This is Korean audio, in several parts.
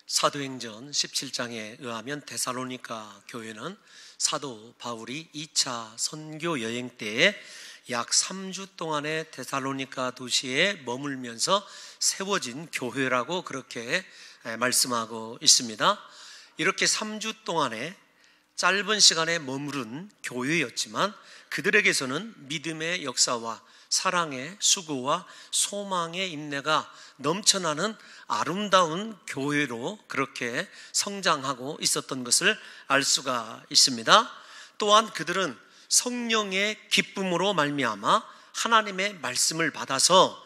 사도행전 17장에 의하면 데살로니가 교회는 사도 바울이 2차 선교 여행 때에 약 3주 동안의 데살로니가 도시에 머물면서 세워진 교회라고 그렇게 말씀하고 있습니다. 이렇게 3주 동안의 짧은 시간에 머무른 교회였지만 그들에게서는 믿음의 역사와 사랑의 수고와 소망의 인내가 넘쳐나는 아름다운 교회로 그렇게 성장하고 있었던 것을 알 수가 있습니다. 또한 그들은 성령의 기쁨으로 말미암아 하나님의 말씀을 받아서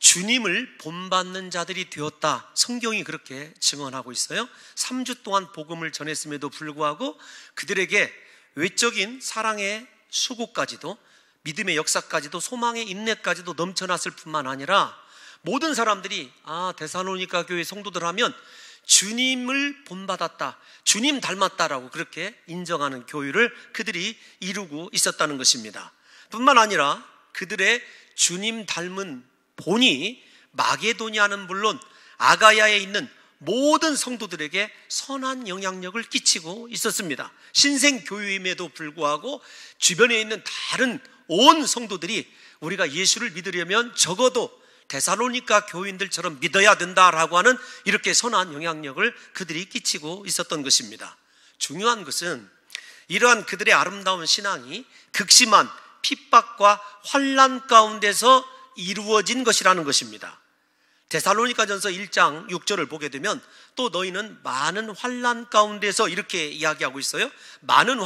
주님을 본받는 자들이 되었다. 성경이 그렇게 증언하고 있어요. 3주 동안 복음을 전했음에도 불구하고 그들에게 외적인 사랑의 수고까지도 믿음의 역사까지도 소망의 인내까지도 넘쳐났을 뿐만 아니라 모든 사람들이 데살로니가 교회 성도들 하면 주님을 본받았다, 주님 닮았다라고 그렇게 인정하는 교회를 그들이 이루고 있었다는 것입니다. 뿐만 아니라 그들의 주님 닮은 본이 마게도니아는 물론 아가야에 있는 모든 성도들에게 선한 영향력을 끼치고 있었습니다. 신생교회임에도 불구하고 주변에 있는 다른 온 성도들이 우리가 예수를 믿으려면 적어도 데살로니가 교인들처럼 믿어야 된다라고 하는 이렇게 선한 영향력을 그들이 끼치고 있었던 것입니다. 중요한 것은 이러한 그들의 아름다운 신앙이 극심한 핍박과 환난 가운데서 이루어진 것이라는 것입니다. 데살로니가전서 1장 6절을 보게 되면 또 너희는 많은 환난 가운데서 이렇게 이야기하고 있어요. 많은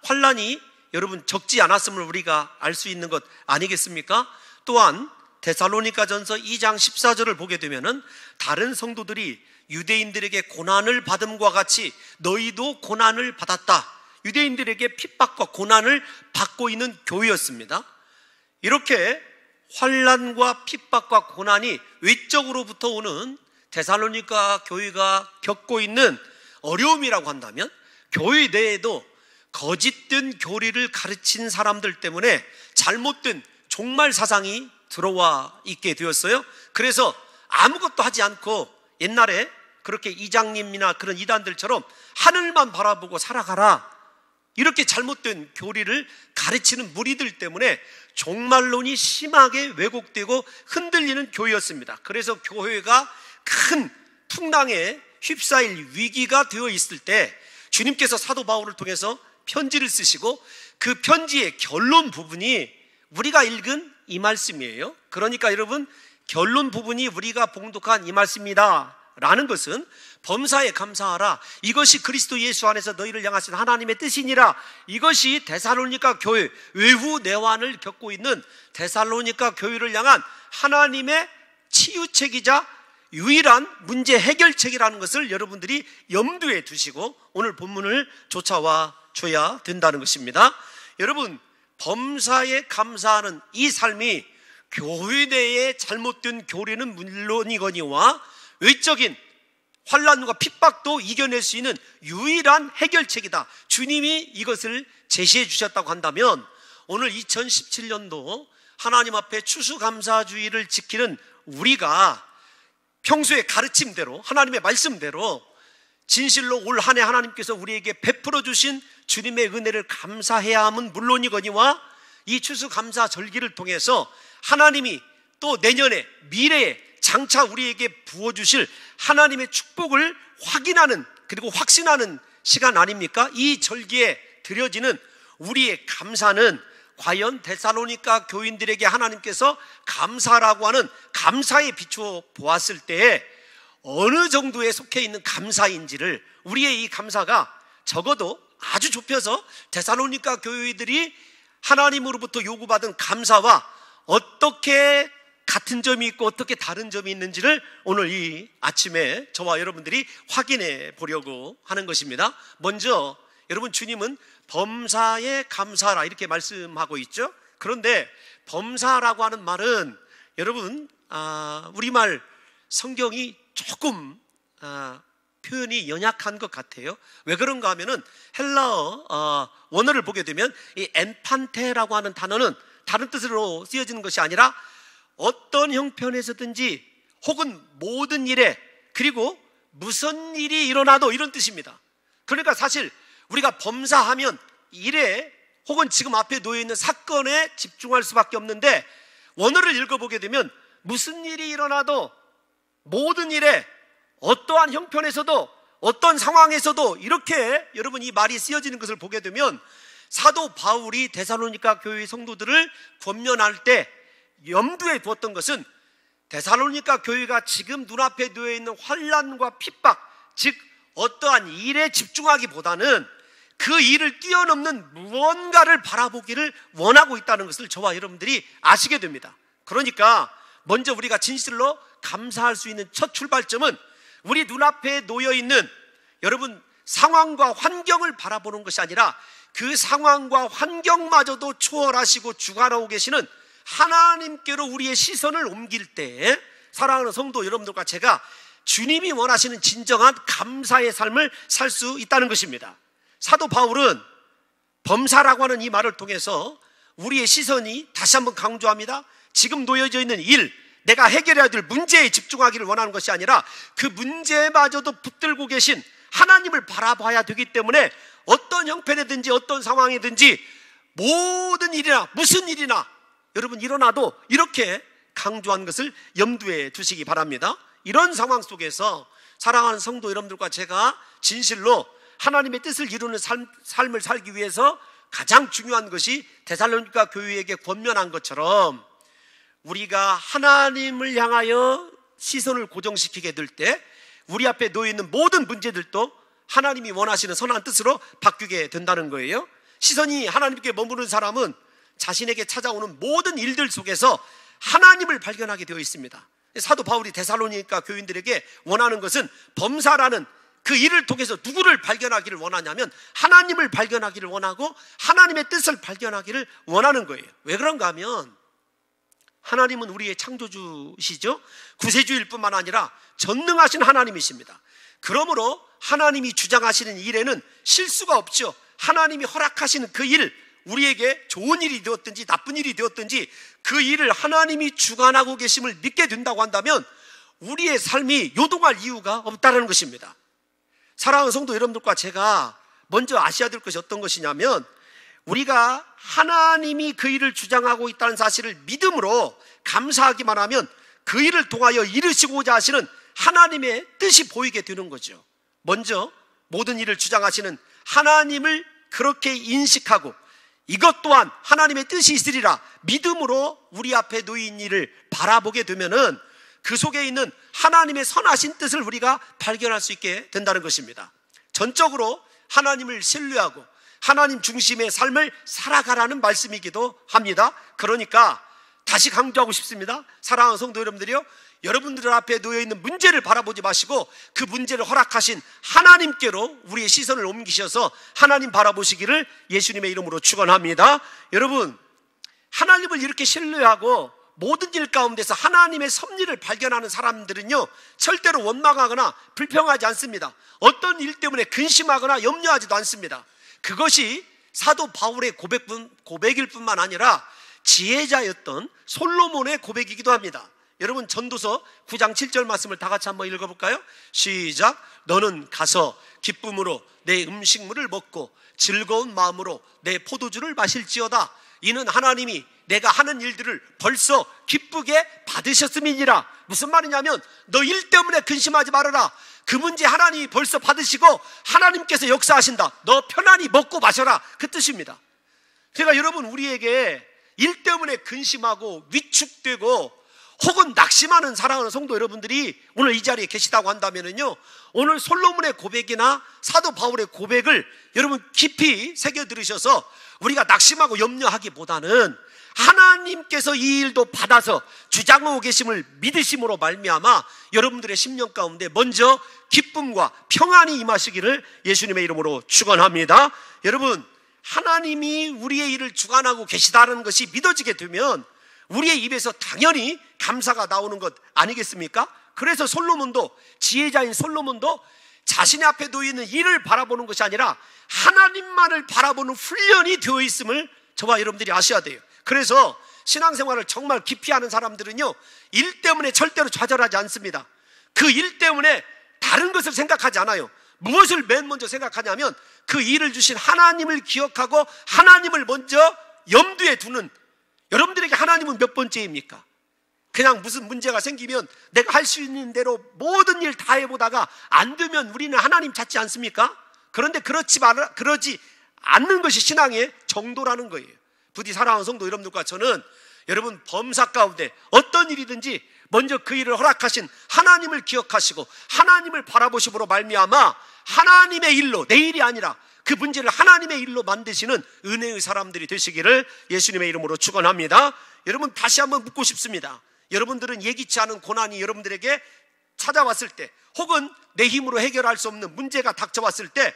환난이 여러분 적지 않았음을 우리가 알 수 있는 것 아니겠습니까? 또한 데살로니가전서 2장 14절을 보게 되면은 다른 성도들이 유대인들에게 고난을 받음과 같이 너희도 고난을 받았다. 유대인들에게 핍박과 고난을 받고 있는 교회였습니다. 이렇게 환난과 핍박과 고난이 외적으로부터 오는 데살로니가 교회가 겪고 있는 어려움이라고 한다면 교회 내에도 거짓된 교리를 가르친 사람들 때문에 잘못된 종말 사상이 들어와 있게 되었어요. 그래서 아무것도 하지 않고 옛날에 그렇게 이장님이나 그런 이단들처럼 하늘만 바라보고 살아가라, 이렇게 잘못된 교리를 가르치는 무리들 때문에 종말론이 심하게 왜곡되고 흔들리는 교회였습니다. 그래서 교회가 큰 풍랑에 휩싸일 위기가 되어 있을 때 주님께서 사도 바울을 통해서 편지를 쓰시고 그 편지의 결론 부분이 우리가 읽은 이 말씀이에요. 그러니까 여러분, 결론 부분이 우리가 봉독한 이 말씀이다 라는 것은 범사에 감사하라, 이것이 그리스도 예수 안에서 너희를 향하신 하나님의 뜻이니라. 이것이 데살로니가 교회, 외후 내환을 겪고 있는 데살로니가 교회를 향한 하나님의 치유책이자 유일한 문제 해결책이라는 것을 여러분들이 염두에 두시고 오늘 본문을 쫓아와 줘야 된다는 것입니다. 여러분, 범사에 감사하는 이 삶이 교회 내의 잘못된 교리는 물론이거니와 외적인 환난과 핍박도 이겨낼 수 있는 유일한 해결책이다. 주님이 이것을 제시해 주셨다고 한다면 오늘 2017년도 하나님 앞에 추수감사주의를 지키는 우리가 평소의 가르침대로 하나님의 말씀대로 진실로 올 한 해 하나님께서 우리에게 베풀어 주신 주님의 은혜를 감사해야 함은 물론이거니와 이 추수감사절기를 통해서 하나님이 또 내년에 미래에 장차 우리에게 부어주실 하나님의 축복을 확인하는, 그리고 확신하는 시간 아닙니까? 이 절기에 드려지는 우리의 감사는 과연 데살로니가 교인들에게 하나님께서 감사라고 하는 감사에 비추어 보았을 때에 어느 정도에 속해 있는 감사인지를, 우리의 이 감사가 적어도 아주 좁혀서 데살로니가 교회들이 하나님으로부터 요구받은 감사와 어떻게 같은 점이 있고 어떻게 다른 점이 있는지를 오늘 이 아침에 저와 여러분들이 확인해 보려고 하는 것입니다. 먼저 여러분, 주님은 범사에 감사하라 이렇게 말씀하고 있죠. 그런데 범사라고 하는 말은 여러분, 우리말 성경이 조금 표현이 연약한 것 같아요. 왜 그런가 하면은 헬라어 원어를 보게 되면 이 엔판테라고 하는 단어는 다른 뜻으로 쓰여지는 것이 아니라 어떤 형편에서든지 혹은 모든 일에, 그리고 무슨 일이 일어나도 이런 뜻입니다. 그러니까 사실 우리가 범사하면 일에 혹은 지금 앞에 놓여있는 사건에 집중할 수밖에 없는데, 원어를 읽어보게 되면 무슨 일이 일어나도, 모든 일에, 어떠한 형편에서도, 어떤 상황에서도, 이렇게 여러분 이 말이 쓰여지는 것을 보게 되면 사도 바울이 데살로니가 교회의 성도들을 권면할 때 염두에 두었던 것은 데살로니가 교회가 지금 눈앞에 놓여 있는 환난과 핍박, 즉 어떠한 일에 집중하기보다는 그 일을 뛰어넘는 무언가를 바라보기를 원하고 있다는 것을 저와 여러분들이 아시게 됩니다. 그러니까 먼저 우리가 진실로 감사할 수 있는 첫 출발점은 우리 눈앞에 놓여 있는 여러분 상황과 환경을 바라보는 것이 아니라 그 상황과 환경마저도 초월하시고 주관하고 계시는 하나님께로 우리의 시선을 옮길 때, 사랑하는 성도 여러분들과 제가 주님이 원하시는 진정한 감사의 삶을 살 수 있다는 것입니다. 사도 바울은 범사라고 하는 이 말을 통해서 우리의 시선이, 다시 한번 강조합니다, 지금 놓여져 있는 일, 내가 해결해야 될 문제에 집중하기를 원하는 것이 아니라 그 문제마저도 붙들고 계신 하나님을 바라봐야 되기 때문에 어떤 형편이든지 어떤 상황이든지 모든 일이나 무슨 일이나 여러분 일어나도 이렇게 강조한 것을 염두에 두시기 바랍니다. 이런 상황 속에서 사랑하는 성도 여러분들과 제가 진실로 하나님의 뜻을 이루는 삶을 살기 위해서 가장 중요한 것이 데살로니가 교회에게 권면한 것처럼 우리가 하나님을 향하여 시선을 고정시키게 될 때 우리 앞에 놓여있는 모든 문제들도 하나님이 원하시는 선한 뜻으로 바뀌게 된다는 거예요. 시선이 하나님께 머무르는 사람은 자신에게 찾아오는 모든 일들 속에서 하나님을 발견하게 되어 있습니다. 사도 바울이 데살로니가 교인들에게 원하는 것은 범사라는 그 일을 통해서 누구를 발견하기를 원하냐면 하나님을 발견하기를 원하고 하나님의 뜻을 발견하기를 원하는 거예요. 왜 그런가 하면 하나님은 우리의 창조주시죠. 구세주일 뿐만 아니라 전능하신 하나님이십니다. 그러므로 하나님이 주장하시는 일에는 실수가 없죠. 하나님이 허락하시는 그 일, 우리에게 좋은 일이 되었든지 나쁜 일이 되었든지 그 일을 하나님이 주관하고 계심을 믿게 된다고 한다면 우리의 삶이 요동할 이유가 없다는 것입니다. 사랑하는 성도 여러분들과 제가 먼저 아셔야 될 것이 어떤 것이냐면, 우리가 하나님이 그 일을 주장하고 있다는 사실을 믿음으로 감사하기만 하면 그 일을 통하여 이루시고자 하시는 하나님의 뜻이 보이게 되는 거죠. 먼저 모든 일을 주장하시는 하나님을 그렇게 인식하고 이것 또한 하나님의 뜻이 있으리라 믿음으로 우리 앞에 놓인 일을 바라보게 되면은 그 속에 있는 하나님의 선하신 뜻을 우리가 발견할 수 있게 된다는 것입니다. 전적으로 하나님을 신뢰하고 하나님 중심의 삶을 살아가라는 말씀이기도 합니다. 그러니까 다시 강조하고 싶습니다. 사랑하는 성도 여러분들이요, 여러분들 앞에 놓여있는 문제를 바라보지 마시고 그 문제를 허락하신 하나님께로 우리의 시선을 옮기셔서 하나님 바라보시기를 예수님의 이름으로 축원합니다. 여러분, 하나님을 이렇게 신뢰하고 모든 일 가운데서 하나님의 섭리를 발견하는 사람들은요 절대로 원망하거나 불평하지 않습니다. 어떤 일 때문에 근심하거나 염려하지도 않습니다. 그것이 사도 바울의 고백일 뿐만 아니라 지혜자였던 솔로몬의 고백이기도 합니다. 여러분, 전도서 9장 7절 말씀을 다 같이 한번 읽어볼까요? 시작. 너는 가서 기쁨으로 내 음식물을 먹고 즐거운 마음으로 내 포도주를 마실지어다. 이는 하나님이 내가 하는 일들을 벌써 기쁘게 받으셨음이니라. 무슨 말이냐면 너 일 때문에 근심하지 말아라. 그 문제 하나님이 벌써 받으시고 하나님께서 역사하신다. 너 편안히 먹고 마셔라. 그 뜻입니다. 제가 여러분, 우리에게 일 때문에 근심하고 위축되고 혹은 낙심하는 사랑하는 성도 여러분들이 오늘 이 자리에 계시다고 한다면요, 오늘 솔로몬의 고백이나 사도 바울의 고백을 여러분 깊이 새겨 들으셔서 우리가 낙심하고 염려하기보다는 하나님께서 이 일도 받아서 주장하고 계심을 믿으심으로 말미암아 여러분들의 심령 가운데 먼저 기쁨과 평안이 임하시기를 예수님의 이름으로 축원합니다. 여러분, 하나님이 우리의 일을 주관하고 계시다는 것이 믿어지게 되면 우리의 입에서 당연히 감사가 나오는 것 아니겠습니까? 그래서 솔로몬도, 지혜자인 솔로몬도 자신의 앞에 놓이는 일을 바라보는 것이 아니라 하나님만을 바라보는 훈련이 되어 있음을 저와 여러분들이 아셔야 돼요. 그래서 신앙생활을 정말 깊이 하는 사람들은요 일 때문에 절대로 좌절하지 않습니다. 그 일 때문에 다른 것을 생각하지 않아요. 무엇을 맨 먼저 생각하냐면 그 일을 주신 하나님을 기억하고 하나님을 먼저 염두에 두는, 여러분들에게 하나님은 몇 번째입니까? 그냥 무슨 문제가 생기면 내가 할 수 있는 대로 모든 일 다 해보다가 안 되면 우리는 하나님 찾지 않습니까? 그런데 그러지 않는 것이 신앙의 정도라는 거예요. 부디 사랑하는 성도 여러분들과 저는 여러분 범사 가운데 어떤 일이든지 먼저 그 일을 허락하신 하나님을 기억하시고 하나님을 바라보심으로 말미암아 하나님의 일로, 내 일이 아니라 그 문제를 하나님의 일로 만드시는 은혜의 사람들이 되시기를 예수님의 이름으로 축원합니다. 여러분, 다시 한번 묻고 싶습니다. 여러분들은 예기치 않은 고난이 여러분들에게 찾아왔을 때, 혹은 내 힘으로 해결할 수 없는 문제가 닥쳐왔을 때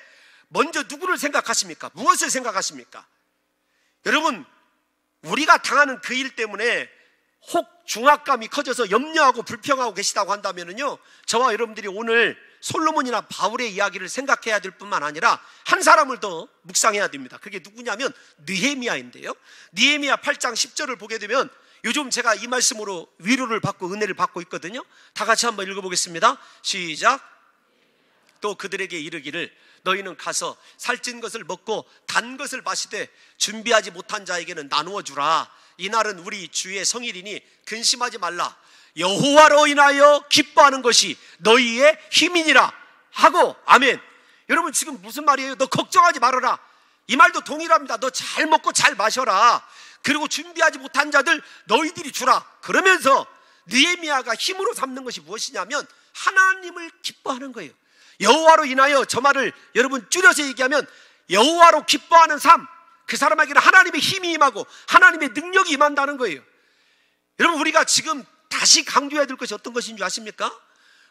먼저 누구를 생각하십니까? 무엇을 생각하십니까? 여러분, 우리가 당하는 그 일 때문에 혹 중압감이 커져서 염려하고 불평하고 계시다고 한다면요, 저와 여러분들이 오늘 솔로몬이나 바울의 이야기를 생각해야 될 뿐만 아니라 한 사람을 더 묵상해야 됩니다. 그게 누구냐면 느헤미야인데요, 느헤미야 8장 10절을 보게 되면 요즘 제가 이 말씀으로 위로를 받고 은혜를 받고 있거든요. 다 같이 한번 읽어보겠습니다. 시작. 또 그들에게 이르기를 너희는 가서 살찐 것을 먹고 단 것을 마시되 준비하지 못한 자에게는 나누어 주라. 이날은 우리 주의 성일이니 근심하지 말라. 여호와로 인하여 기뻐하는 것이 너희의 힘이니라 하고. 아멘. 여러분, 지금 무슨 말이에요? 너 걱정하지 말아라. 이 말도 동일합니다. 너 잘 먹고 잘 마셔라. 그리고 준비하지 못한 자들 너희들이 주라. 그러면서 느헤미야가 힘으로 삼는 것이 무엇이냐면 하나님을 기뻐하는 거예요. 여호와로 인하여, 저 말을 여러분 줄여서 얘기하면 여호와로 기뻐하는 삶, 그 사람에게는 하나님의 힘이 임하고 하나님의 능력이 임한다는 거예요. 여러분, 우리가 지금 다시 강조해야 될 것이 어떤 것인 줄 아십니까?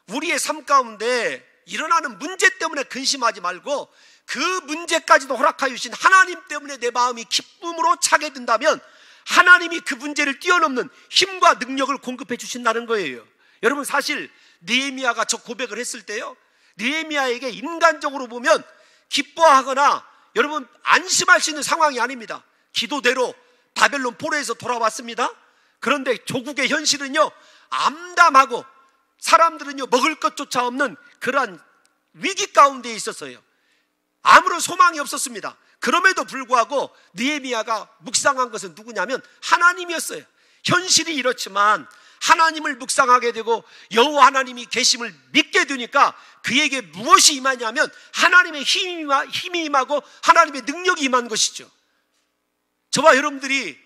우리의 삶 가운데 일어나는 문제 때문에 근심하지 말고 그 문제까지도 허락하여 주신 하나님 때문에 내 마음이 기쁨으로 차게 된다면 하나님이 그 문제를 뛰어넘는 힘과 능력을 공급해 주신다는 거예요. 여러분, 사실 느헤미야가 저 고백을 했을 때요, 느헤미야에게 인간적으로 보면 기뻐하거나 여러분 안심할 수 있는 상황이 아닙니다. 기도대로 바벨론 포로에서 돌아왔습니다. 그런데 조국의 현실은요, 암담하고 사람들은요 먹을 것조차 없는 그러한 위기 가운데 있었어요. 아무런 소망이 없었습니다. 그럼에도 불구하고 느헤미야가 묵상한 것은 누구냐면 하나님이었어요. 현실이 이렇지만 하나님을 묵상하게 되고 여호와 하나님이 계심을 믿게 되니까 그에게 무엇이 임하냐면 하나님의 힘이 임하고 하나님의 능력이 임한 것이죠. 저와 여러분들이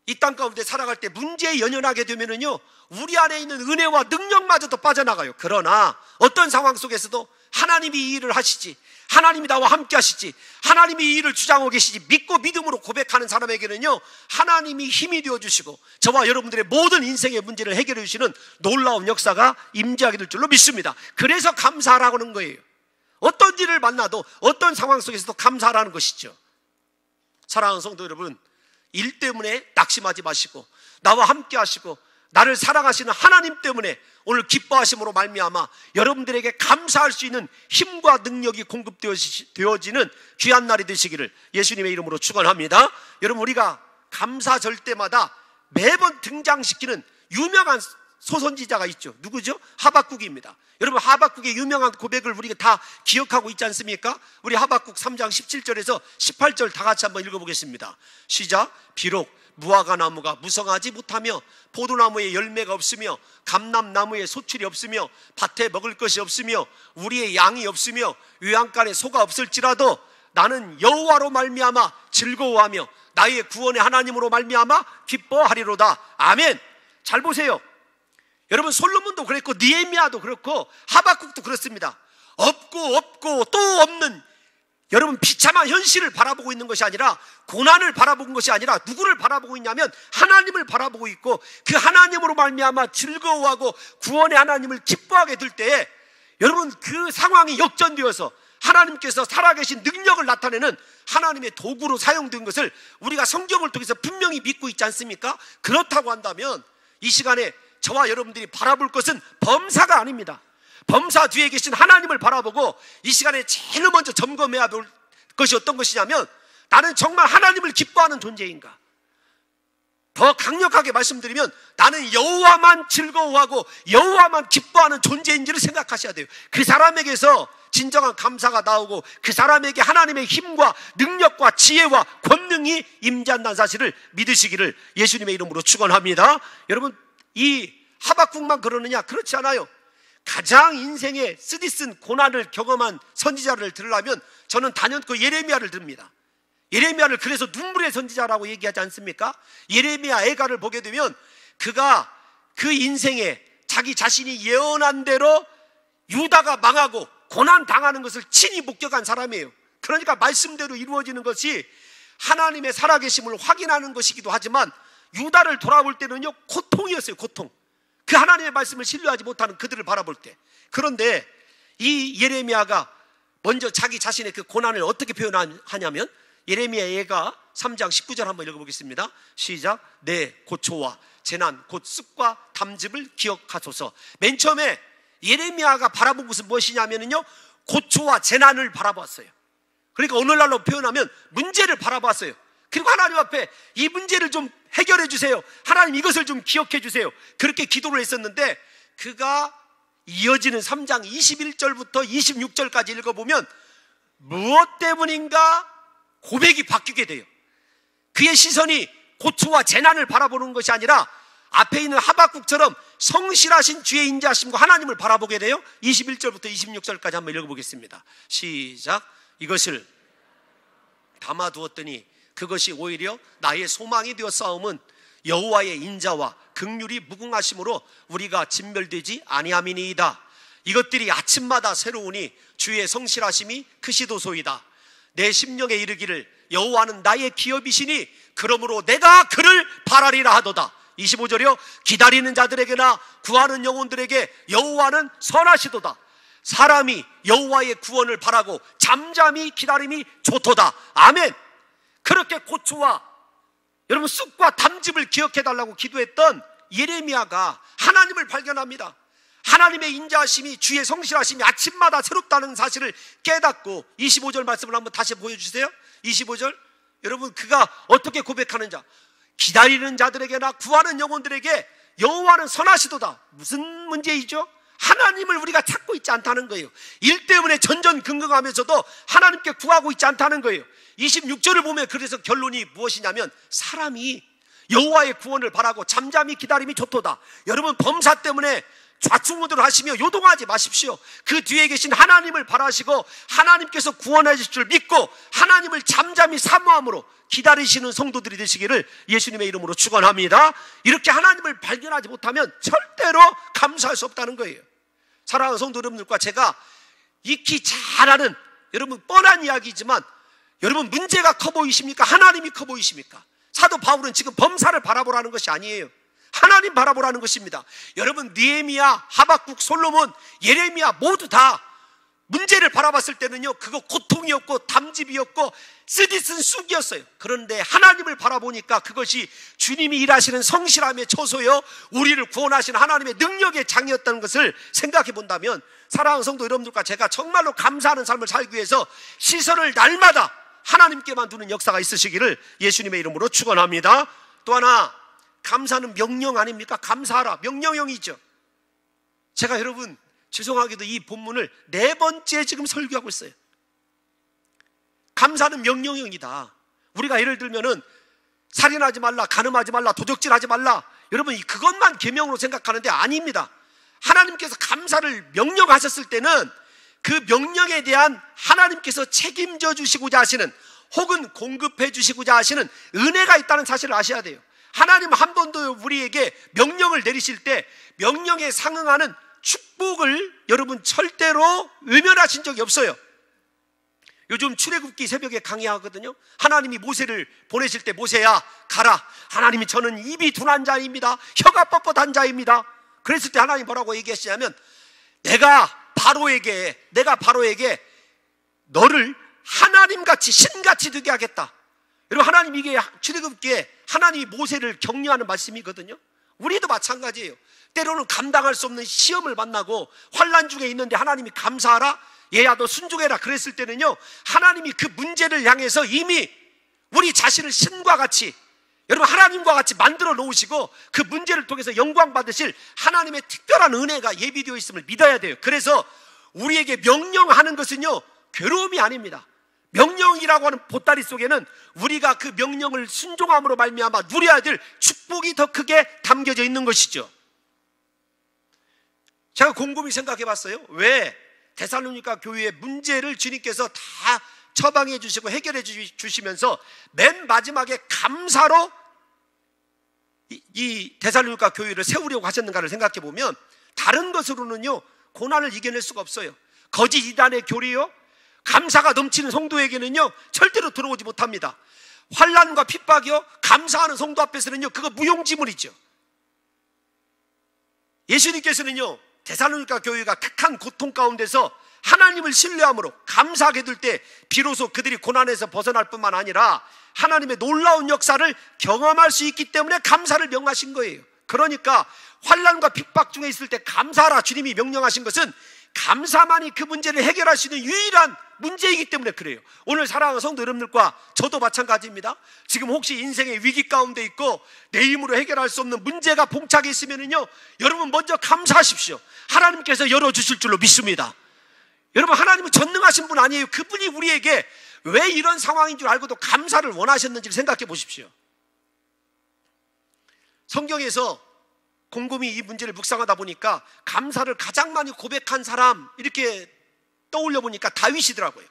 이 땅 가운데 살아갈 때 문제에 연연하게 되면은요, 우리 안에 있는 은혜와 능력마저도 빠져나가요. 그러나 어떤 상황 속에서도 하나님이 이 일을 하시지, 하나님이 나와 함께 하시지, 하나님이 이 일을 주장하고 계시지 믿고 믿음으로 고백하는 사람에게는요, 하나님이 힘이 되어주시고 저와 여러분들의 모든 인생의 문제를 해결해 주시는 놀라운 역사가 임재하게 될 줄로 믿습니다. 그래서 감사하라고 하는 거예요. 어떤 일을 만나도 어떤 상황 속에서도 감사하라는 것이죠. 사랑하는 성도 여러분, 일 때문에 낙심하지 마시고 나와 함께 하시고 나를 사랑하시는 하나님 때문에 오늘 기뻐하심으로 말미암아 여러분들에게 감사할 수 있는 힘과 능력이 공급되어지는 귀한 날이 되시기를 예수님의 이름으로 축원합니다. 여러분, 우리가 감사절 때마다 매번 등장시키는 유명한 소선지자가 있죠. 누구죠? 하박국입니다. 여러분, 하박국의 유명한 고백을 우리가 다 기억하고 있지 않습니까? 우리 하박국 3장 17절에서 18절 다 같이 한번 읽어보겠습니다. 시작. 비록 무화과 나무가 무성하지 못하며 포도나무에 열매가 없으며 감람나무에 소출이 없으며 밭에 먹을 것이 없으며 우리의 양이 없으며 외양간에 소가 없을지라도 나는 여호와로 말미암아 즐거워하며 나의 구원의 하나님으로 말미암아 기뻐하리로다. 아멘. 잘 보세요. 여러분, 솔로몬도 그랬고 느헤미야도 그렇고 하박국도 그렇습니다. 없고 또 없는, 여러분 비참한 현실을 바라보고 있는 것이 아니라, 고난을 바라보는 것이 아니라 누구를 바라보고 있냐면 하나님을 바라보고 있고 그 하나님으로 말미암아 즐거워하고 구원의 하나님을 기뻐하게 될 때에 여러분 그 상황이 역전되어서 하나님께서 살아계신 능력을 나타내는 하나님의 도구로 사용된 것을 우리가 성경을 통해서 분명히 믿고 있지 않습니까? 그렇다고 한다면 이 시간에 저와 여러분들이 바라볼 것은 범사가 아닙니다. 범사 뒤에 계신 하나님을 바라보고 이 시간에 제일 먼저 점검해야 될 것이 어떤 것이냐면, 나는 정말 하나님을 기뻐하는 존재인가? 더 강력하게 말씀드리면 나는 여호와만 즐거워하고 여호와만 기뻐하는 존재인지를 생각하셔야 돼요. 그 사람에게서 진정한 감사가 나오고 그 사람에게 하나님의 힘과 능력과 지혜와 권능이 임재한다는 사실을 믿으시기를 예수님의 이름으로 축원합니다. 여러분, 이 하박국만 그러느냐? 그렇지 않아요. 가장 인생에 쓰디쓴 고난을 경험한 선지자를 들으려면 저는 단연코 예레미야를 듭니다. 예레미야를 그래서 눈물의 선지자라고 얘기하지 않습니까? 예레미야 애가를 보게 되면 그가 그 인생에 자기 자신이 예언한 대로 유다가 망하고 고난 당하는 것을 친히 목격한 사람이에요. 그러니까 말씀대로 이루어지는 것이 하나님의 살아계심을 확인하는 것이기도 하지만 유다를 돌아볼 때는요, 고통이었어요. 고통. 그 하나님의 말씀을 신뢰하지 못하는 그들을 바라볼 때. 그런데 이 예레미야가 먼저 자기 자신의 그 고난을 어떻게 표현하냐면 예레미야 예가 3장 19절 한번 읽어보겠습니다. 시작. 내 고초와 재난 곧 습과 담즙을 기억하소서. 맨 처음에 예레미야가 바라본 것은 무엇이냐면요, 고초와 재난을 바라봤어요. 그러니까 오늘날로 표현하면 문제를 바라봤어요. 그리고 하나님 앞에 이 문제를 좀 해결해 주세요, 하나님 이것을 좀 기억해 주세요, 그렇게 기도를 했었는데 그가 이어지는 3장 21절부터 26절까지 읽어보면 무엇 때문인가 고백이 바뀌게 돼요. 그의 시선이 고초와 재난을 바라보는 것이 아니라 앞에 있는 하박국처럼 성실하신 주의 인자하심과 하나님을 바라보게 돼요. 21절부터 26절까지 한번 읽어보겠습니다. 시작. 이것을 담아두었더니 그것이 오히려 나의 소망이 되었사옴은 여호와의 인자와 긍휼이 무궁하심으로 우리가 진멸되지 아니함이니이다. 이것들이 아침마다 새로우니 주의 성실하심이 크시도소이다. 내 심령에 이르기를 여호와는 나의 기업이시니 그러므로 내가 그를 바라리라 하도다. 25절이요. 기다리는 자들에게나 구하는 영혼들에게 여호와는 선하시도다. 사람이 여호와의 구원을 바라고 잠잠히 기다림이 좋도다. 아멘. 그렇게 고초와 여러분 쑥과 담즙을 기억해달라고 기도했던 예레미야가 하나님을 발견합니다. 하나님의 인자하심이 주의 성실하심이 아침마다 새롭다는 사실을 깨닫고 25절 말씀을 한번 다시 보여주세요. 25절 여러분 그가 어떻게 고백하는지, 기다리는 자들에게나 구하는 영혼들에게 여호와는 선하시도다. 무슨 문제이죠? 하나님을 우리가 찾고 있지 않다는 거예요. 일 때문에 전전긍긍하면서도 하나님께 구하고 있지 않다는 거예요. 26절을 보면 그래서 결론이 무엇이냐면 사람이 여호와의 구원을 바라고 잠잠히 기다림이 좋도다. 여러분 범사 때문에 좌충우돌 하시며 요동하지 마십시오. 그 뒤에 계신 하나님을 바라시고 하나님께서 구원하실 줄 믿고 하나님을 잠잠히 사모함으로 기다리시는 성도들이 되시기를 예수님의 이름으로 축원합니다. 이렇게 하나님을 발견하지 못하면 절대로 감사할 수 없다는 거예요. 사랑하는 성도 여러분들과 제가 익히 잘 아는 여러분 뻔한 이야기지만 여러분 문제가 커 보이십니까? 하나님이 커 보이십니까? 사도 바울은 지금 범사를 바라보라는 것이 아니에요. 하나님 바라보라는 것입니다. 여러분 느헤미야, 하박국, 솔로몬, 예레미야 모두 다 문제를 바라봤을 때는요 그거 고통이었고 담즙이었고 쓰디쓴 쑥이었어요. 그런데 하나님을 바라보니까 그것이 주님이 일하시는 성실함의 처소요 우리를 구원하시는 하나님의 능력의 장이었다는 것을 생각해 본다면 사랑하는 성도 여러분들과 제가 정말로 감사하는 삶을 살기 위해서 시선을 날마다 하나님께만 두는 역사가 있으시기를 예수님의 이름으로 축원합니다. 또 하나, 감사는 명령 아닙니까? 감사하라, 명령형이죠. 제가 여러분 죄송하게도 이 본문을 4번째 지금 설교하고 있어요. 감사는 명령형이다. 우리가 예를 들면은 살인하지 말라, 간음하지 말라, 도적질하지 말라, 여러분 그것만 계명으로 생각하는데 아닙니다. 하나님께서 감사를 명령하셨을 때는 그 명령에 대한 하나님께서 책임져 주시고자 하시는 혹은 공급해 주시고자 하시는 은혜가 있다는 사실을 아셔야 돼요. 하나님 한 번도 우리에게 명령을 내리실 때 명령에 상응하는 축복을 여러분 절대로 외면하신 적이 없어요. 요즘 출애굽기 새벽에 강의하거든요. 하나님이 모세를 보내실 때 모세야 가라, 하나님이 저는 입이 둔한 자입니다, 혀가 뻣뻣한 자입니다. 그랬을 때 하나님 뭐라고 얘기하시냐면 내가 바로에게 너를 하나님같이 신같이 되게 하겠다. 여러분 하나님 이게 출애굽기에 하나님이 모세를 격려하는 말씀이거든요. 우리도 마찬가지예요. 때로는 감당할 수 없는 시험을 만나고 환난 중에 있는데 하나님이 감사하라, 얘야 너 순종해라 그랬을 때는요 하나님이 그 문제를 향해서 이미 우리 자신을 신과 같이 여러분, 하나님과 같이 만들어 놓으시고 그 문제를 통해서 영광 받으실 하나님의 특별한 은혜가 예비되어 있음을 믿어야 돼요. 그래서 우리에게 명령하는 것은요, 괴로움이 아닙니다. 명령이라고 하는 보따리 속에는 우리가 그 명령을 순종함으로 말미암아 누려야 될 축복이 더 크게 담겨져 있는 것이죠. 제가 곰곰이 생각해 봤어요. 왜 데살로니가 교회의 문제를 주님께서 다 처방해 주시고 해결해 주시면서 맨 마지막에 감사로 이 데살로니가 교회를 세우려고 하셨는가를 생각해 보면, 다른 것으로는요 고난을 이겨낼 수가 없어요. 거짓 이단의 교리요, 감사가 넘치는 성도에게는요 절대로 들어오지 못합니다. 환난과 핍박이요, 감사하는 성도 앞에서는요 그거 무용지물이죠. 예수님께서는요 데살로니가 교회가 극한 고통 가운데서 하나님을 신뢰함으로 감사하게 될 때 비로소 그들이 고난에서 벗어날 뿐만 아니라 하나님의 놀라운 역사를 경험할 수 있기 때문에 감사를 명하신 거예요. 그러니까 환난과 핍박 중에 있을 때 감사하라 주님이 명령하신 것은 감사만이 그 문제를 해결할 수 있는 유일한 문제이기 때문에 그래요. 오늘 사랑하는 성도 여러분들과 저도 마찬가지입니다. 지금 혹시 인생의 위기 가운데 있고 내 힘으로 해결할 수 없는 문제가 봉착해 있으면요, 여러분 먼저 감사하십시오. 하나님께서 열어주실 줄로 믿습니다. 여러분, 하나님은 전능하신 분 아니에요. 그분이 우리에게 왜 이런 상황인 줄 알고도 감사를 원하셨는지를 생각해 보십시오. 성경에서 곰곰이 이 문제를 묵상하다 보니까 감사를 가장 많이 고백한 사람 이렇게 떠올려 보니까 다윗이더라고요.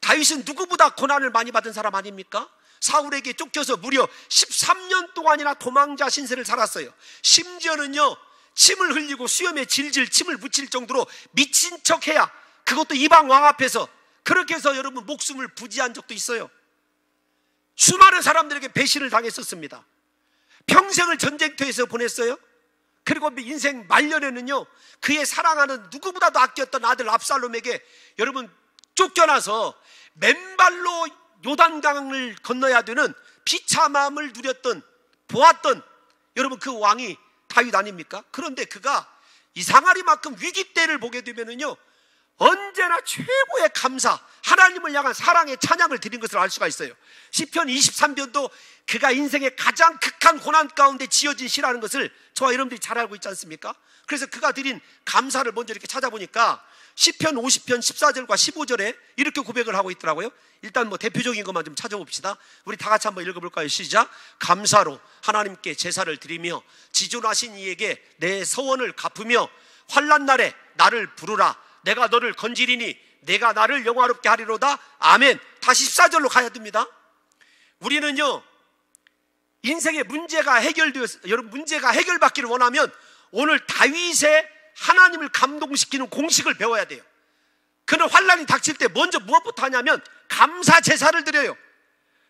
다윗은 누구보다 고난을 많이 받은 사람 아닙니까? 사울에게 쫓겨서 무려 13년 동안이나 도망자 신세를 살았어요. 심지어는요 침을 흘리고 수염에 질질 침을 묻힐 정도로 미친 척해야, 그것도 이방 왕 앞에서, 그렇게 해서 여러분 목숨을 부지한 적도 있어요. 수많은 사람들에게 배신을 당했었습니다. 평생을 전쟁터에서 보냈어요. 그리고 인생 말년에는요 그의 사랑하는 누구보다도 아꼈던 아들 압살롬에게 여러분 쫓겨나서 맨발로 요단강을 건너야 되는 비참함을 누렸던, 보았던 여러분 그 왕이 다윗 아닙니까? 그런데 그가 이상하리만큼 위기 때를 보게 되면은요 언제나 최고의 감사, 하나님을 향한 사랑의 찬양을 드린 것을 알 수가 있어요. 시편 23편도 그가 인생의 가장 극한 고난 가운데 지어진 시라는 것을 저와 여러분들이 잘 알고 있지 않습니까? 그래서 그가 드린 감사를 먼저 이렇게 찾아보니까 시편 50편 14절과 15절에 이렇게 고백을 하고 있더라고요. 일단 뭐 대표적인 것만 좀 찾아봅시다. 우리 다 같이 한번 읽어볼까요? 시작. 감사로 하나님께 제사를 드리며 지존하신 이에게 내 서원을 갚으며 환난 날에 나를 부르라. 내가 너를 건지리니 내가 나를 영화롭게 하리로다. 아멘. 다시 14절로 가야 됩니다. 우리는요 인생의 문제가 여러분 문제가 해결받기를 원하면 오늘 다윗의 하나님을 감동시키는 공식을 배워야 돼요. 그는 환난이 닥칠 때 먼저 무엇부터 하냐면 감사 제사를 드려요.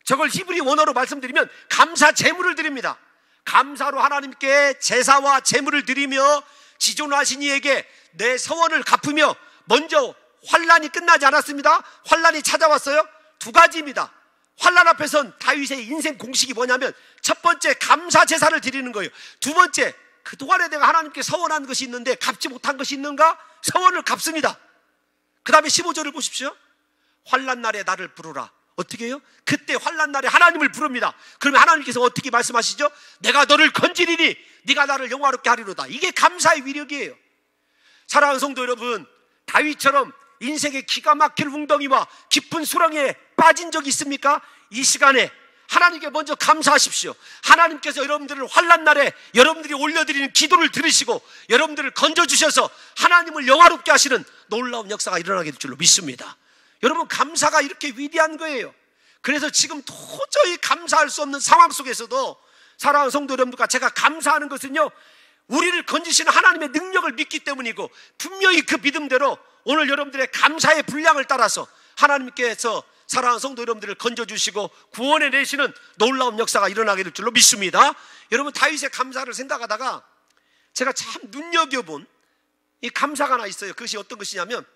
저걸 히브리 원어로 말씀드리면 감사 제물을 드립니다. 감사로 하나님께 제사와 제물을 드리며 지존하신 이에게 내 서원을 갚으며, 먼저 환난이 끝나지 않았습니다. 환난이 찾아왔어요. 두 가지입니다. 환난 앞에선 다윗의 인생 공식이 뭐냐면 첫 번째 감사 제사를 드리는 거예요. 두 번째, 그동안에 내가 하나님께 서원한 것이 있는데 갚지 못한 것이 있는가? 서원을 갚습니다. 그 다음에 15절을 보십시오. 환난 날에 나를 부르라. 어떻게 해요? 그때 환난 날에 하나님을 부릅니다. 그러면 하나님께서 어떻게 말씀하시죠? 내가 너를 건지리니 네가 나를 영화롭게 하리로다. 이게 감사의 위력이에요. 사랑하는 성도 여러분, 다윗처럼 인생의 기가 막힐 웅덩이와 깊은 수렁에 빠진 적이 있습니까? 이 시간에 하나님께 먼저 감사하십시오. 하나님께서 여러분들을 환난 날에 여러분들이 올려드리는 기도를 들으시고 여러분들을 건져주셔서 하나님을 영화롭게 하시는 놀라운 역사가 일어나게 될 줄로 믿습니다. 여러분, 감사가 이렇게 위대한 거예요. 그래서 지금 도저히 감사할 수 없는 상황 속에서도 사랑하는 성도 여러분들과 제가 감사하는 것은요, 우리를 건지시는 하나님의 능력을 믿기 때문이고, 분명히 그 믿음대로 오늘 여러분들의 감사의 분량을 따라서 하나님께서 사랑하는 성도 여러분들을 건져주시고 구원해 내시는 놀라운 역사가 일어나게 될 줄로 믿습니다. 여러분, 다윗의 감사를 생각하다가 제가 참 눈여겨본 이 감사가 하나 있어요. 그것이 어떤 것이냐면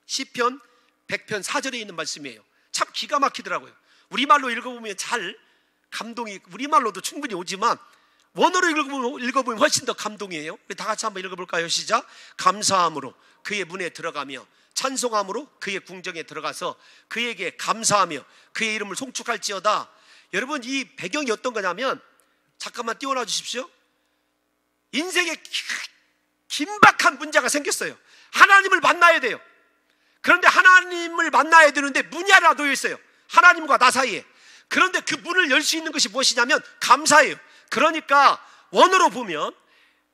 시편 100편 4절에 있는 말씀이에요. 참 기가 막히더라고요. 우리말로 읽어보면 잘 감동이, 우리말로도 충분히 오지만 원어로 읽어보면 훨씬 더 감동이에요. 우리 다 같이 한번 읽어볼까요? 시작. 감사함으로 그의 문에 들어가며 찬송함으로 그의 궁정에 들어가서 그에게 감사하며 그의 이름을 송축할지어다. 여러분, 이 배경이 어떤 거냐면, 잠깐만 띄워놔 주십시오. 인생에 긴박한 문제가 생겼어요. 하나님을 만나야 돼요. 그런데 하나님을 만나야 되는데 문이 하나 놓여 있어요. 하나님과 나 사이에. 그런데 그 문을 열 수 있는 것이 무엇이냐면 감사예요. 그러니까 원어로 보면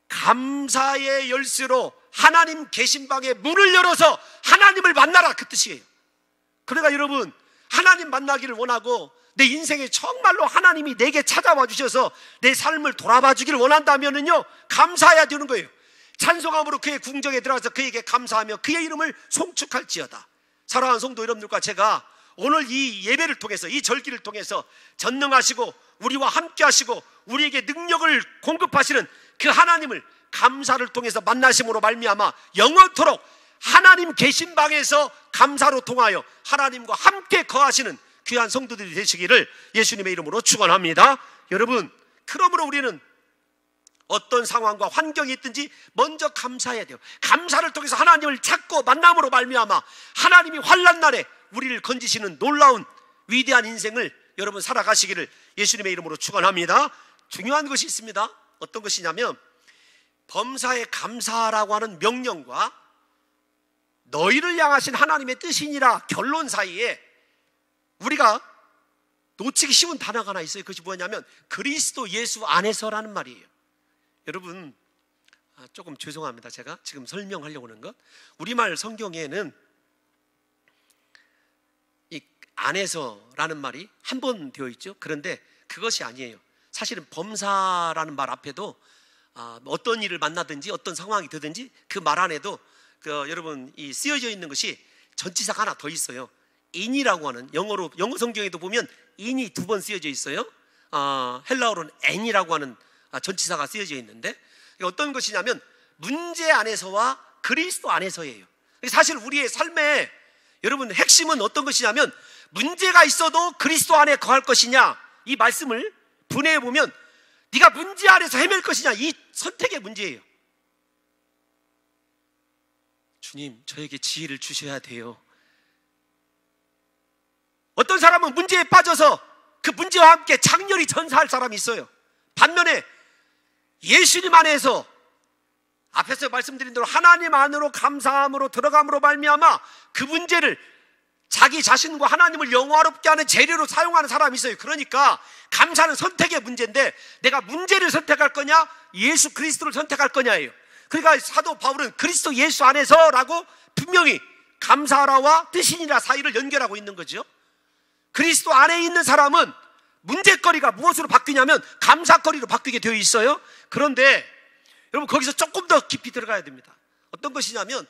감사의 열쇠로 하나님 계신 방에 문을 열어서 하나님을 만나라, 그 뜻이에요. 그러니까 여러분, 하나님 만나기를 원하고 내 인생에 정말로 하나님이 내게 찾아와 주셔서 내 삶을 돌아봐 주기를 원한다면은요, 감사해야 되는 거예요. 찬송함으로 그의 궁정에 들어가서 그에게 감사하며 그의 이름을 송축할지어다. 사랑하는 성도 여러분들과 제가 오늘 이 예배를 통해서, 이 절기를 통해서 전능하시고 우리와 함께 하시고 우리에게 능력을 공급하시는 그 하나님을 감사를 통해서 만나심으로 말미암아 영원토록 하나님 계신 방에서 감사로 통하여 하나님과 함께 거하시는 귀한 성도들이 되시기를 예수님의 이름으로 축원합니다. 여러분, 그러므로 우리는 어떤 상황과 환경이 있든지 먼저 감사해야 돼요. 감사를 통해서 하나님을 찾고 만남으로 말미암아 하나님이 환난 날에 우리를 건지시는 놀라운 위대한 인생을 여러분 살아가시기를 예수님의 이름으로 축원합니다. 중요한 것이 있습니다. 어떤 것이냐면, 범사에 감사하라고 하는 명령과 너희를 향하신 하나님의 뜻이니라 결론 사이에 우리가 놓치기 쉬운 단어가 하나 있어요. 그것이 뭐냐면 그리스도 예수 안에서라는 말이에요. 여러분, 조금 죄송합니다. 제가 지금 설명하려고 하는 것, 우리말 성경에는 이 안에서라는 말이 한 번 되어 있죠. 그런데 그것이 아니에요. 사실은 범사라는 말 앞에도 어떤 일을 만나든지 어떤 상황이 되든지 그 말 안에도 여러분 이 쓰여져 있는 것이 전치사가 하나 더 있어요. in이라고 하는, 영어 성경에도 보면 in이 두 번 쓰여져 있어요. 헬라어로는 n이라고 하는 전치사가 쓰여져 있는데, 어떤 것이냐면 문제 안에서와 그리스도 안에서예요. 사실 우리의 삶의 여러분 핵심은 어떤 것이냐면, 문제가 있어도 그리스도 안에 거할 것이냐, 이 말씀을 분해해 보면 네가 문제 안에서 헤맬 것이냐, 이 선택의 문제예요. 주님, 저에게 지혜를 주셔야 돼요. 어떤 사람은 문제에 빠져서 그 문제와 함께 장렬히 전사할 사람이 있어요. 반면에 예수님 안에서 앞에서 말씀드린 대로 하나님 안으로 감사함으로 들어감으로 말미암아 그 문제를 자기 자신과 하나님을 영화롭게 하는 재료로 사용하는 사람이 있어요. 그러니까 감사는 선택의 문제인데, 내가 문제를 선택할 거냐, 예수 그리스도를 선택할 거냐예요. 그러니까 사도 바울은 그리스도 예수 안에서라고 분명히 감사라와 뜻이니라 사이를 연결하고 있는 거죠. 그리스도 안에 있는 사람은 문제거리가 무엇으로 바뀌냐면 감사거리로 바뀌게 되어 있어요. 그런데 여러분, 거기서 조금 더 깊이 들어가야 됩니다. 어떤 것이냐면,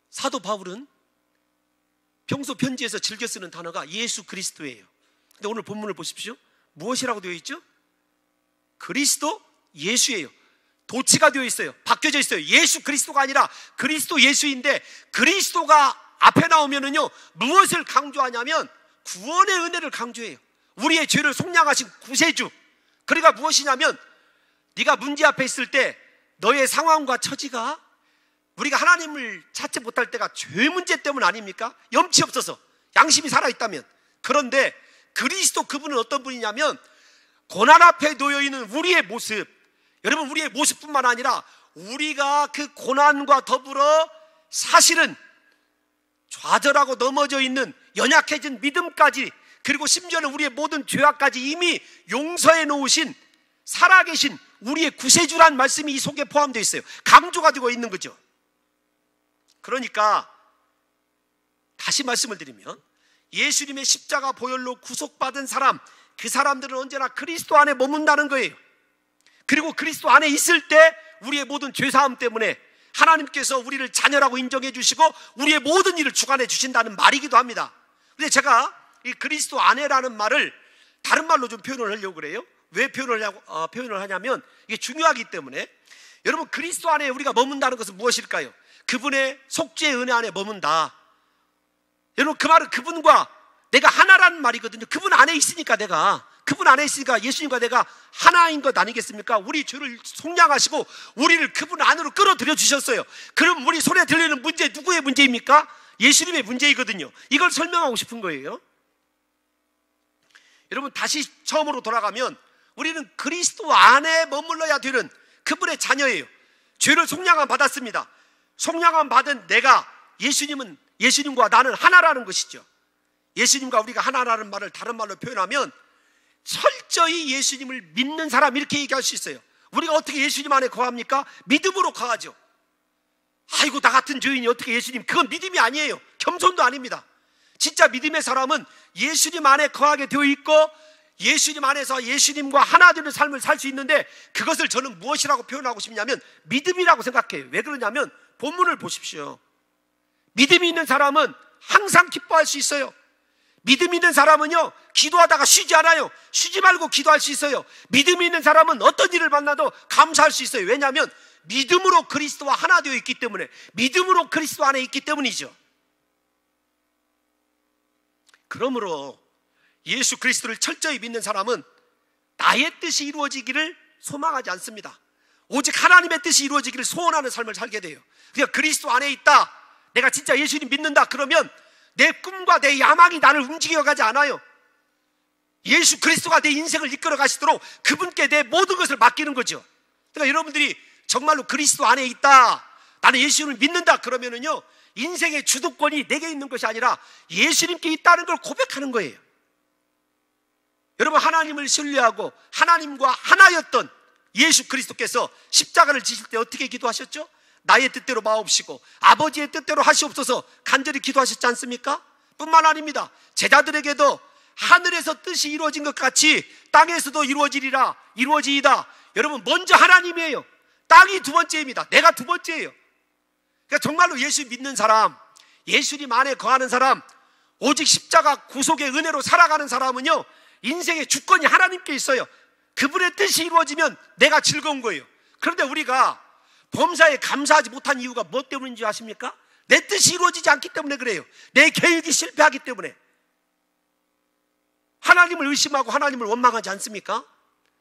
사도 바울은 평소 편지에서 즐겨 쓰는 단어가 예수 그리스도예요. 근데 오늘 본문을 보십시오. 무엇이라고 되어 있죠? 그리스도 예수예요. 도치가 되어 있어요. 바뀌어져 있어요. 예수 그리스도가 아니라 그리스도 예수인데, 그리스도가 앞에 나오면은요, 무엇을 강조하냐면 구원의 은혜를 강조해요. 우리의 죄를 속량하신 구세주. 그러니까 무엇이냐면, 네가 문제 앞에 있을 때 너의 상황과 처지가 우리가 하나님을 찾지 못할 때가 죄 문제 때문 아닙니까? 염치 없어서 양심이 살아있다면. 그런데 그리스도, 그분은 어떤 분이냐면 고난 앞에 놓여있는 우리의 모습, 여러분 우리의 모습뿐만 아니라 우리가 그 고난과 더불어 사실은 좌절하고 넘어져 있는 연약해진 믿음까지, 그리고 심지어는 우리의 모든 죄악까지 이미 용서해 놓으신 살아계신 우리의 구세주란 말씀이 이 속에 포함되어 있어요. 강조가 되고 있는 거죠. 그러니까 다시 말씀을 드리면, 예수님의 십자가 보혈로 구속받은 사람, 그 사람들은 언제나 그리스도 안에 머문다는 거예요. 그리고 그리스도 안에 있을 때 우리의 모든 죄사함 때문에 하나님께서 우리를 자녀라고 인정해 주시고 우리의 모든 일을 주관해 주신다는 말이기도 합니다. 근데 제가 이 그리스도 안에라는 말을 다른 말로 좀 표현을 하려고 그래요. 왜 표현을 하냐면 이게 중요하기 때문에. 여러분, 그리스도 안에 우리가 머문다는 것은 무엇일까요? 그분의 속죄의 은혜 안에 머문다. 여러분, 그 말은 그분과 내가 하나라는 말이거든요. 그분 안에 있으니까, 그분 안에 있으니까 예수님과 내가 하나인 것 아니겠습니까? 우리 죄를 속량하시고 우리를 그분 안으로 끌어들여 주셨어요. 그럼 우리 손에 들리는 문제, 누구의 문제입니까? 예수님의 문제이거든요. 이걸 설명하고 싶은 거예요. 여러분 다시 처음으로 돌아가면 우리는 그리스도 안에 머물러야 되는 그분의 자녀예요. 죄를 속량함 받았습니다. 속량함 받은 내가, 예수님과 나는 하나라는 것이죠. 예수님과 우리가 하나라는 말을 다른 말로 표현하면 철저히 예수님을 믿는 사람, 이렇게 얘기할 수 있어요. 우리가 어떻게 예수님 안에 거합니까? 믿음으로 거하죠. 아이고 나 같은 죄인이 어떻게 예수님, 그건 믿음이 아니에요. 겸손도 아닙니다. 진짜 믿음의 사람은 예수님 안에 거하게 되어 있고 예수님 안에서 예수님과 하나 되는 삶을 살 수 있는데, 그것을 저는 무엇이라고 표현하고 싶냐면 믿음이라고 생각해요. 왜 그러냐면 본문을 보십시오. 믿음이 있는 사람은 항상 기뻐할 수 있어요. 믿음 있는 사람은요, 기도하다가 쉬지 않아요. 쉬지 말고 기도할 수 있어요. 믿음이 있는 사람은 어떤 일을 만나도 감사할 수 있어요. 왜냐하면 믿음으로 그리스도와 하나 되어 있기 때문에, 믿음으로 그리스도 안에 있기 때문이죠. 그러므로 예수 그리스도를 철저히 믿는 사람은 나의 뜻이 이루어지기를 소망하지 않습니다. 오직 하나님의 뜻이 이루어지기를 소원하는 삶을 살게 돼요. 그냥 그리스도 안에 있다, 내가 진짜 예수님 믿는다 그러면 내 꿈과 내 야망이 나를 움직여가지 않아요. 예수 그리스도가 내 인생을 이끌어 가시도록 그분께 내 모든 것을 맡기는 거죠. 그러니까 여러분들이 정말로 그리스도 안에 있다, 나는 예수님을 믿는다 그러면은요, 인생의 주도권이 내게 있는 것이 아니라 예수님께 있다는 걸 고백하는 거예요. 여러분, 하나님을 신뢰하고 하나님과 하나였던 예수 그리스도께서 십자가를 지실 때 어떻게 기도하셨죠? 나의 뜻대로 마옵시고 아버지의 뜻대로 하시옵소서 간절히 기도하셨지 않습니까? 뿐만 아닙니다. 제자들에게도 하늘에서 뜻이 이루어진 것 같이 땅에서도 이루어지이다. 여러분, 먼저 하나님이에요. 땅이 두 번째입니다. 내가 두 번째예요. 그러니까 정말로 예수 믿는 사람, 예수님 안에 거하는 사람, 오직 십자가 구속의 은혜로 살아가는 사람은요, 인생의 주권이 하나님께 있어요. 그분의 뜻이 이루어지면 내가 즐거운 거예요. 그런데 우리가 범사에 감사하지 못한 이유가 뭐 때문인지 아십니까? 내 뜻이 이루어지지 않기 때문에 그래요. 내 계획이 실패하기 때문에. 하나님을 의심하고 하나님을 원망하지 않습니까?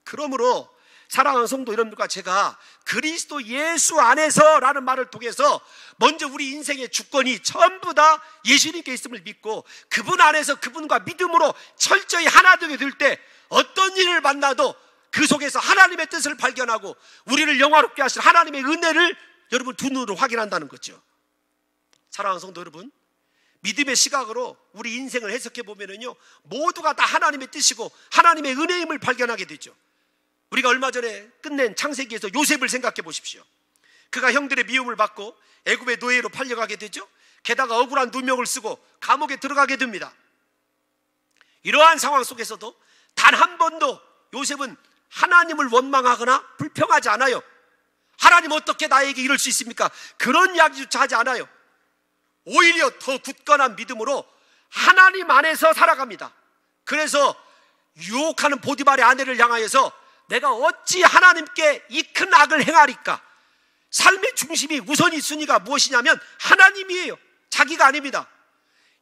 그러므로 사랑하는 성도 여러분들과 제가 그리스도 예수 안에서라는 말을 통해서 먼저 우리 인생의 주권이 전부 다 예수님께 있음을 믿고 그분 안에서 그분과 믿음으로 철저히 하나 되게 될 때 어떤 일을 만나도 그 속에서 하나님의 뜻을 발견하고 우리를 영화롭게 하실 하나님의 은혜를 여러분 두 눈으로 확인한다는 거죠. 사랑하는 성도 여러분, 믿음의 시각으로 우리 인생을 해석해 보면은요, 모두가 다 하나님의 뜻이고 하나님의 은혜임을 발견하게 되죠. 우리가 얼마 전에 끝낸 창세기에서 요셉을 생각해 보십시오. 그가 형들의 미움을 받고 애굽의 노예로 팔려가게 되죠. 게다가 억울한 누명을 쓰고 감옥에 들어가게 됩니다. 이러한 상황 속에서도 단 한 번도 요셉은 하나님을 원망하거나 불평하지 않아요. 하나님 어떻게 나에게 이럴 수 있습니까? 그런 이야기조차 하지 않아요. 오히려 더 굳건한 믿음으로 하나님 안에서 살아갑니다. 그래서 유혹하는 보디발의 아내를 향하여서 내가 어찌 하나님께 이 큰 악을 행하리까? 삶의 중심이 우선이 순위가 무엇이냐면 하나님이에요. 자기가 아닙니다.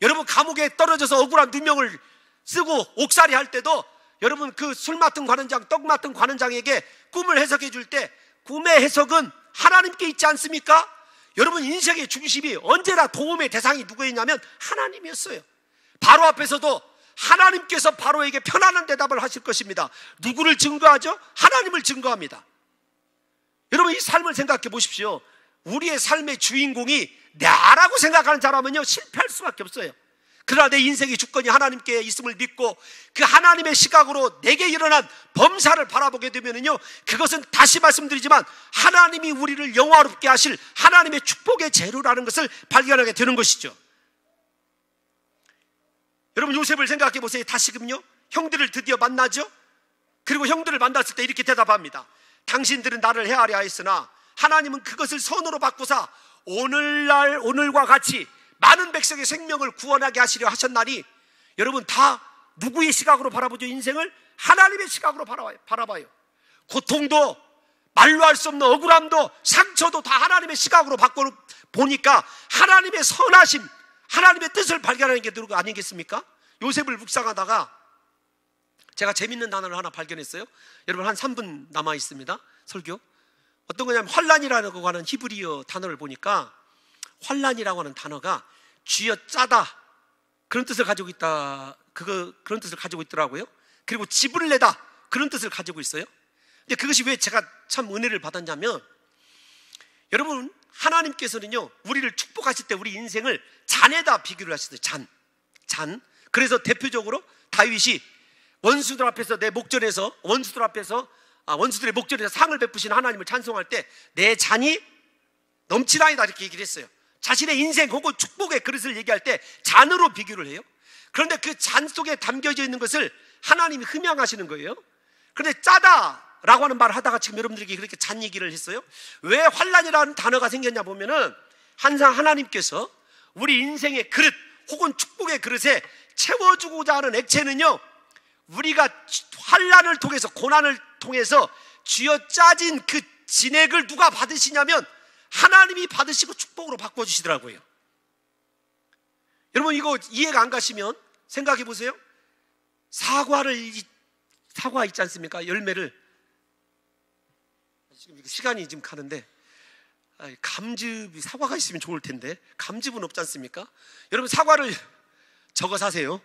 여러분, 감옥에 떨어져서 억울한 누명을 쓰고 옥살이 할 때도 여러분, 그 술 맡은 관원장, 떡 맡은 관원장에게 꿈을 해석해 줄 때 꿈의 해석은 하나님께 있지 않습니까? 여러분, 인생의 중심이 언제나 도움의 대상이 누구였냐면 하나님이었어요. 바로 앞에서도 하나님께서 바로에게 편안한 대답을 하실 것입니다. 누구를 증거하죠? 하나님을 증거합니다. 여러분, 이 삶을 생각해 보십시오. 우리의 삶의 주인공이 나라고 생각하는 사람은요, 실패할 수밖에 없어요. 그러나 내 인생의 주권이 하나님께 있음을 믿고 그 하나님의 시각으로 내게 일어난 범사를 바라보게 되면요, 그것은 다시 말씀드리지만 하나님이 우리를 영화롭게 하실 하나님의 축복의 재료라는 것을 발견하게 되는 것이죠. 여러분, 요셉을 생각해 보세요. 다시금요, 형들을 드디어 만나죠. 그리고 형들을 만났을 때 이렇게 대답합니다. 당신들은 나를 헤아려 하였으나 하나님은 그것을 선으로 바꾸사 오늘과 같이 많은 백성의 생명을 구원하게 하시려 하셨나니, 여러분, 다 누구의 시각으로 바라보죠? 인생을 하나님의 시각으로 바라봐요. 고통도, 말로 할 수 없는 억울함도, 상처도 다 하나님의 시각으로 보니까 하나님의 선하심, 하나님의 뜻을 발견하는 게 누구 아니겠습니까? 요셉을 묵상하다가 제가 재밌는 단어를 하나 발견했어요. 여러분, 한 3분 남아 있습니다. 설교. 어떤 거냐면 환란이라고 하는 히브리어 단어를 보니까 환란이라고 하는 단어가 쥐어 짜다, 그런 뜻을 가지고 있다. 그런 뜻을 가지고 있더라고요. 그리고 집을 내다, 그런 뜻을 가지고 있어요. 근데 그것이 왜 제가 참 은혜를 받았냐면, 여러분, 하나님께서는요 우리를 축복하실 때 우리 인생을 잔에다 비교를 하셨어요. 잔. 그래서 대표적으로 다윗이 원수들 앞에서 원수들의 목전에서 상을 베푸신 하나님을 찬송할 때 내 잔이 넘치나이다, 이렇게 얘기를 했어요. 자신의 인생 혹은 축복의 그릇을 얘기할 때 잔으로 비교를 해요. 그런데 그 잔 속에 담겨져 있는 것을 하나님이 흠양하시는 거예요. 그런데 짜다라고 하는 말을 하다가 지금 여러분들에게 그렇게 잔 얘기를 했어요. 왜 환란이라는 단어가 생겼냐 보면은, 항상 하나님께서 우리 인생의 그릇 혹은 축복의 그릇에 채워주고자 하는 액체는요, 우리가 환란을 통해서, 고난을 통해서 쥐어짜진 그 진액을 누가 받으시냐면 하나님이 받으시고 축복으로 바꿔주시더라고요. 여러분, 이거 이해가 안 가시면 생각해 보세요. 사과 있지 않습니까? 열매를, 지금 시간이 지금 가는데, 감즙이, 사과가 있으면 좋을 텐데 감즙은 없지 않습니까? 여러분, 사과를 적어 사세요.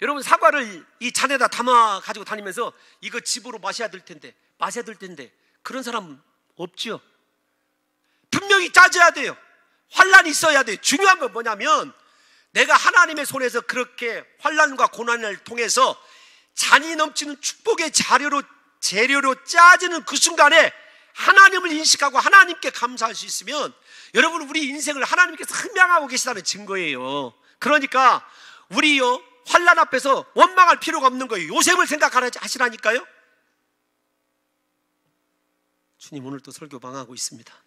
여러분, 사과를 이 잔에다 담아 가지고 다니면서 이거 집으로 마셔야 될 텐데 그런 사람 없지요. 분명히 짜져야 돼요. 환란이 있어야 돼요. 중요한 건 뭐냐면, 내가 하나님의 손에서 그렇게 환란과 고난을 통해서 잔이 넘치는 축복의 재료로 짜지는 그 순간에 하나님을 인식하고 하나님께 감사할 수 있으면, 여러분, 우리 인생을 하나님께서 흠양하고 계시다는 증거예요. 그러니까 우리요, 환란 앞에서 원망할 필요가 없는 거예요. 요셉을 생각하시라니까요. 주님, 오늘 또 설교 방하고 있습니다.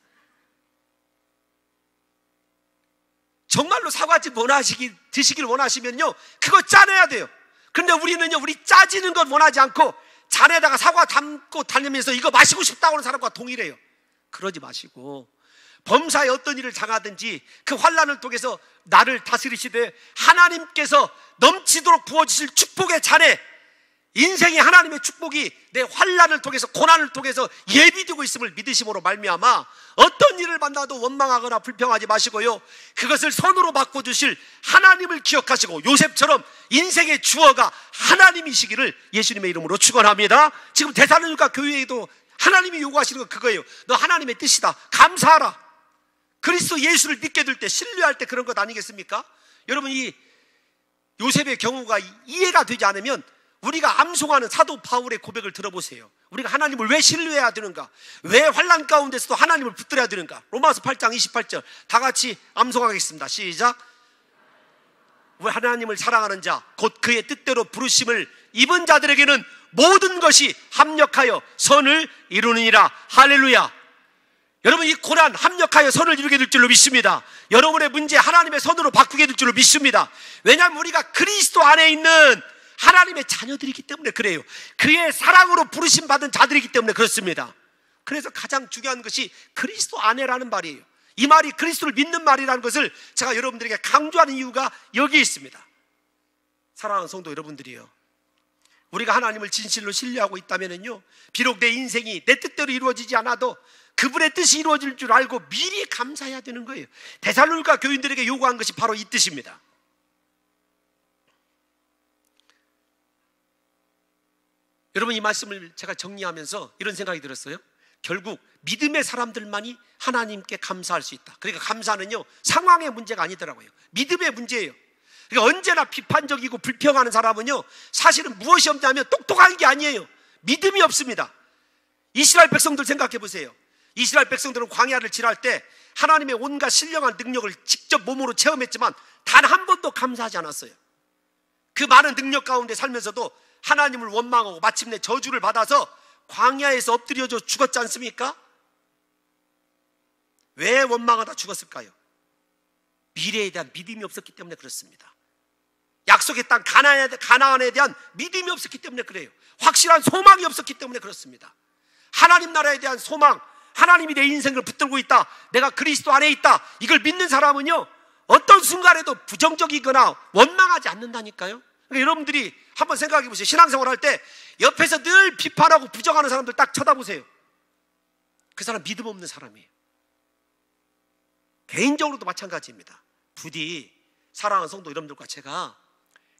정말로 사과즙 드시길 원하시면요, 그거 짜내야 돼요. 그런데 우리는요, 우리 짜지는 것 원하지 않고 잔에다가 사과 담고 다니면서 이거 마시고 싶다고 하는 사람과 동일해요. 그러지 마시고, 범사에 어떤 일을 당하든지 그 환란을 통해서 나를 다스리시되 하나님께서 넘치도록 부어주실 축복의 잔에, 인생의 하나님의 축복이 내 환란을 통해서, 고난을 통해서 예비되고 있음을 믿으심으로 말미암아 어떤 일을 만나도 원망하거나 불평하지 마시고요, 그것을 선으로 바꿔주실 하나님을 기억하시고, 요셉처럼 인생의 주어가 하나님이시기를 예수님의 이름으로 축원합니다. 지금 데살로니가 교회에도 하나님이 요구하시는 건 그거예요. 너 하나님의 뜻이다, 감사하라. 그리스도 예수를 믿게 될 때, 신뢰할 때 그런 것 아니겠습니까? 여러분, 이 요셉의 경우가 이해가 되지 않으면 우리가 암송하는 사도 바울의 고백을 들어보세요. 우리가 하나님을 왜 신뢰해야 되는가? 왜 환난 가운데서도 하나님을 붙들어야 되는가? 로마서 8장 28절 다 같이 암송하겠습니다. 시작. 왜 하나님을 사랑하는 자, 곧 그의 뜻대로 부르심을 입은 자들에게는 모든 것이 합력하여 선을 이루느니라. 할렐루야. 여러분, 이 고난 합력하여 선을 이루게 될 줄로 믿습니다. 여러분의 문제 하나님의 선으로 바꾸게 될 줄로 믿습니다. 왜냐하면 우리가 그리스도 안에 있는 하나님의 자녀들이기 때문에 그래요. 그의 사랑으로 부르심 받은 자들이기 때문에 그렇습니다. 그래서 가장 중요한 것이 그리스도 안에라는 말이에요. 이 말이 그리스도를 믿는 말이라는 것을 제가 여러분들에게 강조하는 이유가 여기에 있습니다. 사랑하는 성도 여러분들이요, 우리가 하나님을 진실로 신뢰하고 있다면요, 비록 내 인생이 내 뜻대로 이루어지지 않아도 그분의 뜻이 이루어질 줄 알고 미리 감사해야 되는 거예요. 데살로니가 교인들에게 요구한 것이 바로 이 뜻입니다. 여러분, 이 말씀을 제가 정리하면서 이런 생각이 들었어요. 결국 믿음의 사람들만이 하나님께 감사할 수 있다. 그러니까 감사는요, 상황의 문제가 아니더라고요. 믿음의 문제예요. 그러니까 언제나 비판적이고 불평하는 사람은요, 사실은 무엇이 없냐면 똑똑한 게 아니에요. 믿음이 없습니다. 이스라엘 백성들 생각해 보세요. 이스라엘 백성들은 광야를 지날 때 하나님의 온갖 신령한 능력을 직접 몸으로 체험했지만 단 한 번도 감사하지 않았어요. 그 많은 능력 가운데 살면서도 하나님을 원망하고 마침내 저주를 받아서 광야에서 엎드려져 죽었지 않습니까? 왜 원망하다 죽었을까요? 미래에 대한 믿음이 없었기 때문에 그렇습니다. 약속의 땅 가나안에 대한 믿음이 없었기 때문에 그래요. 확실한 소망이 없었기 때문에 그렇습니다. 하나님 나라에 대한 소망, 하나님이 내 인생을 붙들고 있다, 내가 그리스도 안에 있다, 이걸 믿는 사람은요, 어떤 순간에도 부정적이거나 원망하지 않는다니까요. 그러니까 여러분들이 한번 생각해 보세요. 신앙생활 할 때 옆에서 늘 비판하고 부정하는 사람들 딱 쳐다보세요. 그 사람 믿음 없는 사람이에요. 개인적으로도 마찬가지입니다. 부디 사랑하는 성도 여러분들과 제가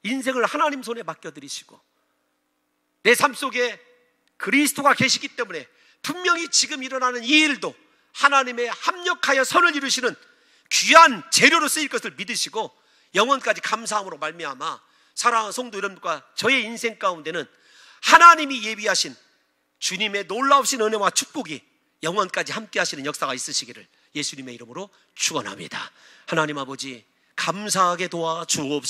인생을 하나님 손에 맡겨드리시고 내 삶 속에 그리스도가 계시기 때문에 분명히 지금 일어나는 이 일도 하나님의 합력하여 선을 이루시는 귀한 재료로 쓰일 것을 믿으시고 영원까지 감사함으로 말미암아 사랑하는 성도 여러분과 저의 인생 가운데는 하나님이 예비하신 주님의 놀라우신 은혜와 축복이 영원까지 함께 하시는 역사가 있으시기를 예수님의 이름으로 축원합니다. 하나님 아버지 감사하게 도와주옵소서.